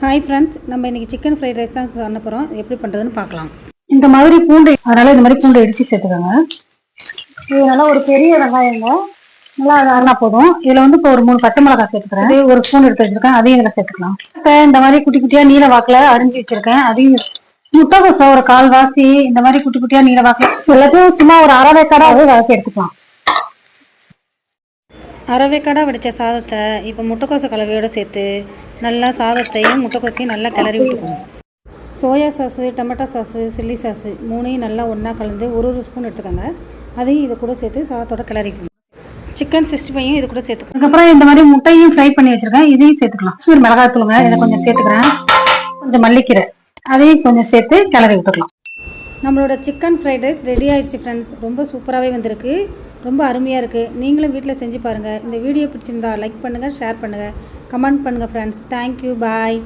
Hi friends, நம்ம இன்றைக்கி chicken fried rice தான் பண்ண போகிறோம். எப்படி பண்ணுறதுன்னு பார்க்கலாம். இந்த மாதிரி பூண்டு, அதனால் இந்த மாதிரி பூண்டை இடித்து சேர்த்துக்கோங்க. இது நல்லா ஒரு பெரிய வெங்காயங்க, நல்லா அரைனா போதும். இதில் வந்து இப்போ ஒரு 3 பச்சை மிளகாய் சேர்த்துக்கிறேன். அதே ஒரு ஸ்பூன் எடுத்து வச்சுருக்கேன், அதையும் இதில் சேர்த்துக்கலாம். இப்போ இந்த மாதிரி குட்டி குட்டியாக நீல வாக்கில் அரிஞ்சு வச்சுருக்கேன். அதையும் முட்டைக்கோசை ஒரு 1/4 வாசி இந்த மாதிரி குட்டி குட்டியாக நீல வாக்கில் எல்லாத்தையும் சும்மா ஒரு அரை வேக்காடாக வதக்கி எடுத்துக்கலாம். அரவேக்காடாக வடித்த சாதத்தை இப்போ முட்டைக்கோசை கலவையோடு சேர்த்து நல்லா சாதத்தையும் முட்டைக்கோசையும் நல்லா கிளறி விட்டுக்கணும். Soya sauce, tomato sauce, chilli sauce 3ஐயும் நல்லா ஒன்றா கலந்து ஒரு ஸ்பூன் எடுத்துக்கோங்க. அதையும் இது கூட சேர்த்து சாதத்தோட கிளறிக்கணும். சிக்கன் 65 இது கூட சேர்த்துக்கணும். அதுக்கப்புறம் இந்த மாதிரி முட்டையும் ஃப்ரை பண்ணி வச்சுருக்கேன், இதையும் சேர்த்துக்கலாம். ஒரு மிளகாய் தூளுங்க, இதை கொஞ்சம் சேர்த்துக்கிறேன். கொஞ்சம் மல்லிக்கீரை அதையும் கொஞ்சம் சேர்த்து கிளறி விட்டுக்கலாம். நம்மளோட சிக்கன் ஃப்ரைட் ரைஸ் ரெடி ஆகிடுச்சு ஃப்ரெண்ட்ஸ். ரொம்ப சூப்பராகவே வந்திருக்கு, ரொம்ப அருமையாக இருக்குது. நீங்களும் வீட்டில் செஞ்சு பாருங்கள். இந்த வீடியோ பிடிச்சிருந்தா லைக் பண்ணுங்கள், ஷேர் பண்ணுங்கள், கமெண்ட் பண்ணுங்கள் ஃப்ரெண்ட்ஸ். தேங்க்யூ, பாய்.